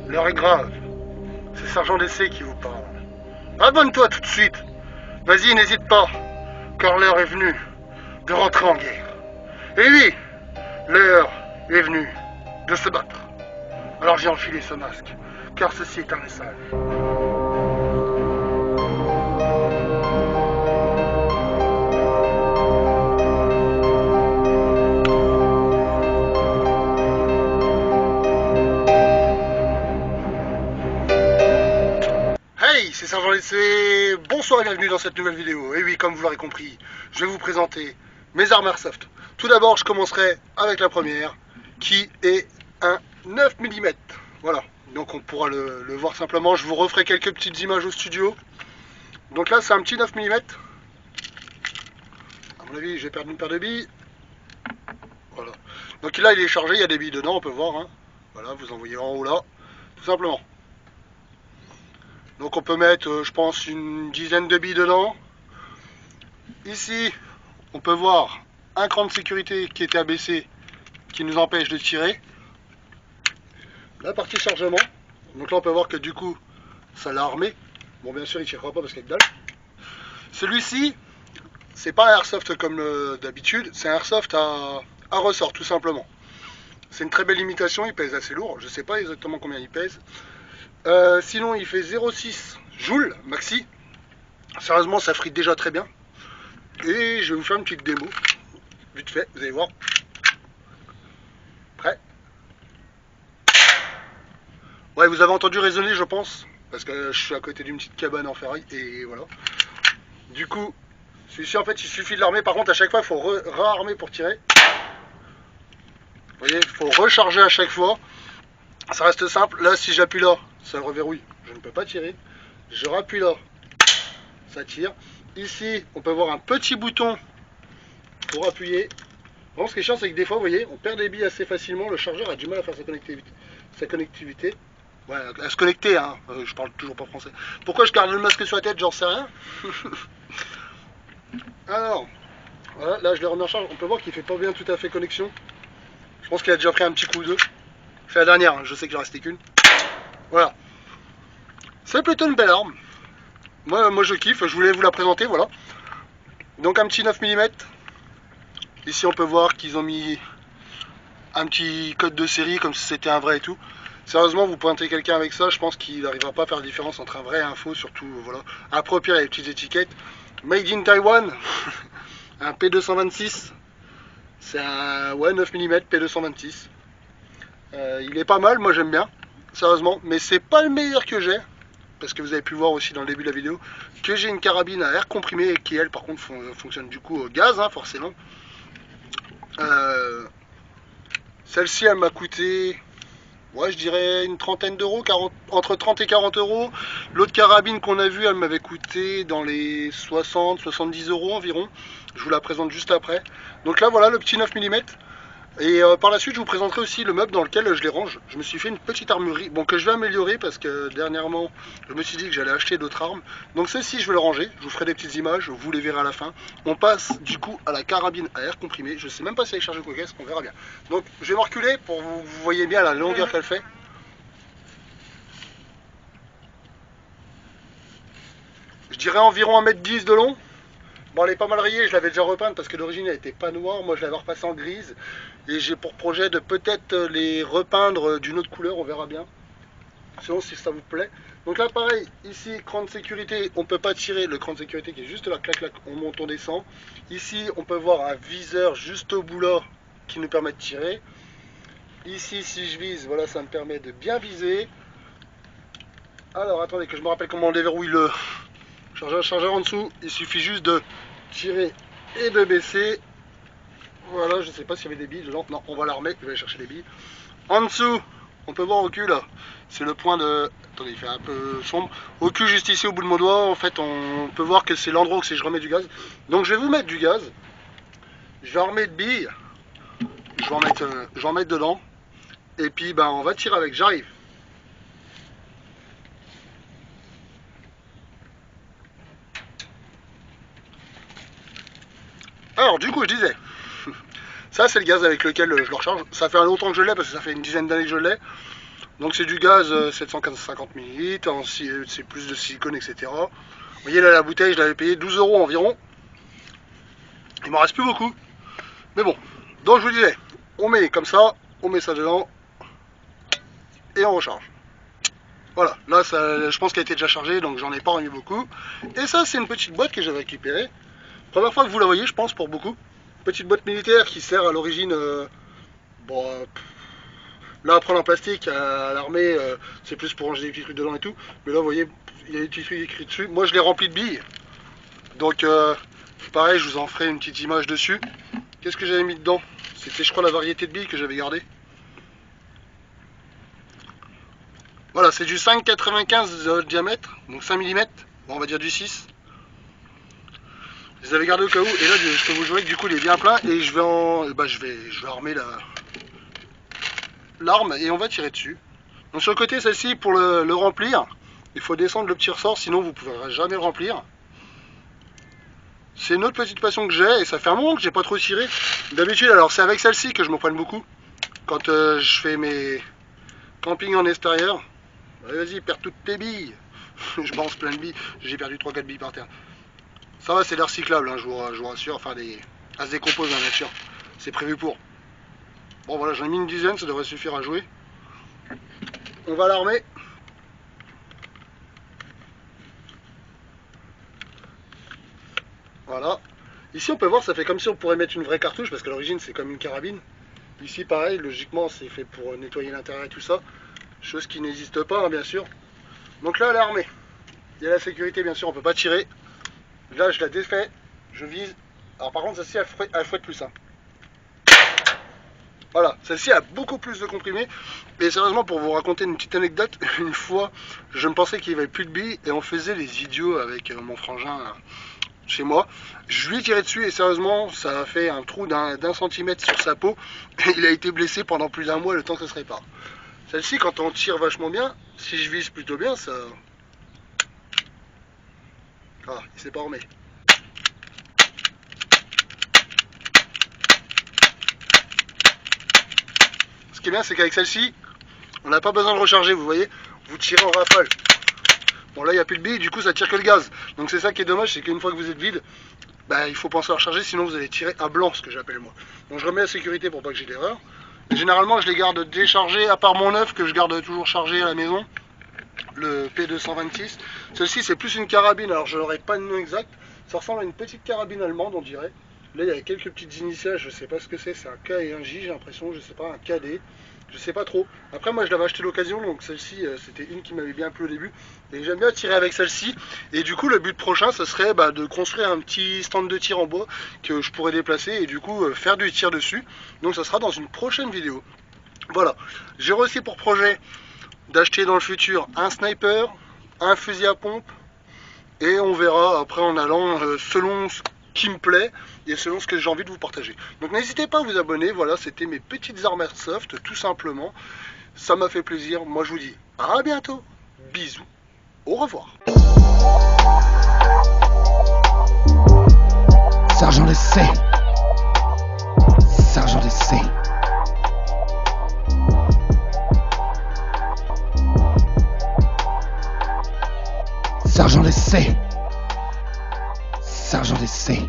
L'heure est grave. C'est Sergent d'essai qui vous parle. Abonne-toi tout de suite. Vas-y, n'hésite pas, car l'heure est venue de rentrer en guerre. Et oui, l'heure est venue de se battre. Alors j'ai enfilé ce masque, car ceci est un message. Hey, c'est Sergent d'essai. Bonsoir et bienvenue dans cette nouvelle vidéo. Et oui, comme vous l'aurez compris, je vais vous présenter mes armes Airsoft. Tout d'abord, je commencerai avec la première, qui est un 9 mm. Voilà, donc on pourra le voir simplement. Je vous referai quelques petites images au studio. Donc là, c'est un petit 9 mm. À mon avis, j'ai perdu une paire de billes. Voilà. Donc là, il est chargé, il y a des billes dedans, on peut voir. Hein. Voilà, vous en voyez en haut là, tout simplement. Donc on peut mettre, je pense, une dizaine de billes dedans. Ici, on peut voir un cran de sécurité qui était abaissé, qui nous empêche de tirer. La partie chargement. Donc là, on peut voir que du coup, ça l'a armé. Bon, bien sûr, il ne tirera pas parce qu'il y a que dalle. Celui-ci, c'est pas un airsoft comme d'habitude, c'est un airsoft à ressort, tout simplement. C'est une très belle imitation, il pèse assez lourd. Je ne sais pas exactement combien il pèse. Sinon, il fait 0,6 joules maxi. Sérieusement, ça frite déjà très bien. Et je vais vous faire une petite démo. Vite fait, vous allez voir. Prêt? Ouais, vous avez entendu résonner, je pense. Parce que je suis à côté d'une petite cabane en ferraille. Et voilà. Du coup, celui-ci, en fait, il suffit de l'armer. Par contre, à chaque fois, il faut réarmer pour tirer. Vous voyez, il faut recharger à chaque fois. Ça reste simple. Là, si j'appuie là, ça reverrouille. Je ne peux pas tirer. Je rappuie là, ça tire. Ici, on peut voir un petit bouton pour appuyer. Bon, ce qui est chiant, c'est que des fois, vous voyez, on perd des billes assez facilement. Le chargeur a du mal à faire sa connectivité. Ouais, à se connecter, hein. Je parle toujours pas français. Pourquoi je garde le masque sur la tête, j'en sais rien. Alors, voilà, là, je l'ai remis en charge. On peut voir qu'il fait pas bien tout à fait connexion. Je pense qu'il a déjà pris un petit coup ou deux. C'est la dernière, hein. Je sais qu'il en restait qu'une. Voilà. C'est plutôt une belle arme. Moi je kiffe, je voulais vous la présenter, voilà. Donc un petit 9 mm. Ici on peut voir qu'ils ont mis un petit code de série comme si c'était un vrai et tout. Sérieusement, vous pointez quelqu'un avec ça, je pense qu'il n'arrivera pas à faire la différence entre un vrai et un faux, surtout, voilà. Après au pire, il y a les petites étiquettes. Made in Taiwan, un P226. C'est un 9 mm P226. Il est pas mal, moi j'aime bien, sérieusement, mais c'est pas le meilleur que j'ai. Parce que vous avez pu voir aussi dans le début de la vidéo que j'ai une carabine à air comprimé qui elle par contre fonctionne du coup au gaz, hein, forcément. Celle-ci elle m'a coûté, ouais, je dirais une trentaine d'euros, entre 30 et 40 euros. L'autre carabine qu'on a vue elle m'avait coûté dans les 60-70 euros environ. Je vous la présente juste après. Donc là voilà le petit 9 mm. Et par la suite, je vous présenterai aussi le meuble dans lequel je les range. Je me suis fait une petite armurerie, bon, que je vais améliorer parce que dernièrement, je me suis dit que j'allais acheter d'autres armes. Donc ceci, je vais le ranger. Je vous ferai des petites images, vous les verrez à la fin. On passe du coup à la carabine à air comprimé. Je ne sais même pas si elle est chargée ou quoi, on verra bien. Donc je vais me reculer pour que vous voyez bien la longueur qu'elle fait. Je dirais environ 1,10 m de long. Bon, elle est pas mal rayée, je l'avais déjà repeinte parce que d'origine elle était pas noire. Moi je l'avais repassée en grise. Et j'ai pour projet de peut-être les repeindre d'une autre couleur, on verra bien. Sinon si ça vous plaît. Donc là pareil, ici cran de sécurité, on peut pas tirer. Le cran de sécurité qui est juste là, clac clac, on monte, on descend. Ici on peut voir un viseur juste au bout là qui nous permet de tirer. Ici si je vise, voilà, ça me permet de bien viser. Alors attendez que je me rappelle comment on déverrouille le chargeur en dessous. Il suffit juste de tirer et de baisser. Voilà, je sais pas s'il y avait des billes dedans. Non, on va l'armer, je vais aller chercher des billes. En dessous, on peut voir au cul là. C'est le point de... Attendez, il fait un peu sombre. Au cul, juste ici au bout de mon doigt, en fait, on peut voir que c'est l'endroit où je remets du gaz. Donc je vais vous mettre du gaz. Je vais armer de billes. Je vais en mettre dedans. Et puis, ben, on va tirer avec. J'arrive. Alors, du coup, je disais... Ça c'est le gaz avec lequel je le recharge. Ça fait longtemps que je l'ai parce que ça fait une dizaine d'années que je l'ai. Donc c'est du gaz 750 ml, c'est plus de silicone, etc. Vous voyez là, la bouteille, je l'avais payé 12 € environ. Il m'en reste plus beaucoup. Mais bon, donc je vous disais, on met comme ça, on met ça dedans, et on recharge. Voilà, là ça, je pense qu'elle a été déjà chargée, donc j'en ai pas remis beaucoup. Et ça, c'est une petite boîte que j'avais récupérée. Première fois que vous la voyez, je pense, pour beaucoup. Petite boîte militaire qui sert à l'origine... là, à prendre en plastique à l'armée, c'est plus pour ranger des petits trucs dedans et tout. Mais là, vous voyez, il y a des petits trucs écrits dessus. Moi, je l'ai rempli de billes. Donc, pareil, je vous en ferai une petite image dessus. Qu'est-ce que j'avais mis dedans? C'était, je crois, la variété de billes que j'avais gardée. Voilà, c'est du 5,95 de diamètre, donc 5 mm, bon, on va dire du 6. Je les avais gardés au cas où, et là je peux vous jouer que du coup il est bien plein, et je vais armer l'arme et on va tirer dessus. Donc sur le côté, celle-ci, pour le remplir, il faut descendre le petit ressort, sinon vous ne pourrez jamais le remplir. C'est une autre petite passion que j'ai, et ça fait un moment que j'ai pas trop tiré. D'habitude, alors c'est avec celle-ci que je me prenne beaucoup, quand je fais mes campings en extérieur. Vas-y, perds toutes tes billes. Je balance plein de billes. J'ai perdu 3-4 billes par terre. Ça va, c'est des recyclables, hein, je vous rassure. Enfin, ça se décompose dans la nature. C'est prévu pour. Bon, voilà, j'en ai mis une dizaine, ça devrait suffire à jouer. On va l'armer. Voilà. Ici, on peut voir, ça fait comme si on pourrait mettre une vraie cartouche, parce qu'à l'origine, c'est comme une carabine. Ici, pareil, logiquement, c'est fait pour nettoyer l'intérieur et tout ça. Chose qui n'existe pas, hein, bien sûr. Donc là, elle est armée. Il y a la sécurité, bien sûr, on ne peut pas tirer. Là, je la défais, je vise. Alors par contre, celle-ci, elle fouette plus. Hein. Voilà, celle-ci a beaucoup plus de comprimés. Et sérieusement, pour vous raconter une petite anecdote, une fois, je me pensais qu'il n'y avait plus de billes et on faisait les idiots avec mon frangin chez moi. Je lui ai tiré dessus et sérieusement, ça a fait un trou d'1 centimètre sur sa peau. Et il a été blessé pendant plus d'1 mois le temps que ça se répare. Celle-ci, quand on tire vachement bien, si je vise plutôt bien, ça... Ah, il s'est pas remis. Ce qui est bien, c'est qu'avec celle-ci, on n'a pas besoin de recharger, vous voyez. Vous tirez en rafale. Bon, là, il n'y a plus de billes, du coup, ça tire que le gaz. Donc c'est ça qui est dommage, c'est qu'une fois que vous êtes vide, il faut penser à recharger, sinon vous allez tirer à blanc, ce que j'appelle moi. Donc je remets la sécurité pour pas que j'ai d'erreur. Généralement, je les garde déchargés, à part mon œuf que je garde toujours chargé à la maison, le P226. Celle-ci, c'est plus une carabine, alors je n'aurai pas de nom exact. Ça ressemble à une petite carabine allemande, on dirait. Là, il y a quelques petites initiales, je sais pas ce que c'est un K et un J, j'ai l'impression, je sais pas, un KD, je sais pas trop. Après, moi, je l'avais acheté l'occasion, donc celle-ci, c'était une qui m'avait bien plu au début. Et j'aime bien tirer avec celle-ci. Et du coup, le but prochain, ce serait de construire un petit stand de tir en bois que je pourrais déplacer et du coup, faire du tir dessus. Donc, ça sera dans une prochaine vidéo. Voilà. J'ai aussi pour projet d'acheter dans le futur un sniper, un fusil à pompe. Et on verra après en allant selon ce qui me plaît et selon ce que j'ai envie de vous partager. Donc n'hésitez pas à vous abonner, voilà, c'était mes petites armes airsoft tout simplement. Ça m'a fait plaisir, moi je vous dis à bientôt, bisous, au revoir. Sergent d'essai. Sergent d'essai. Sergent d'essai. Sergent d'essai.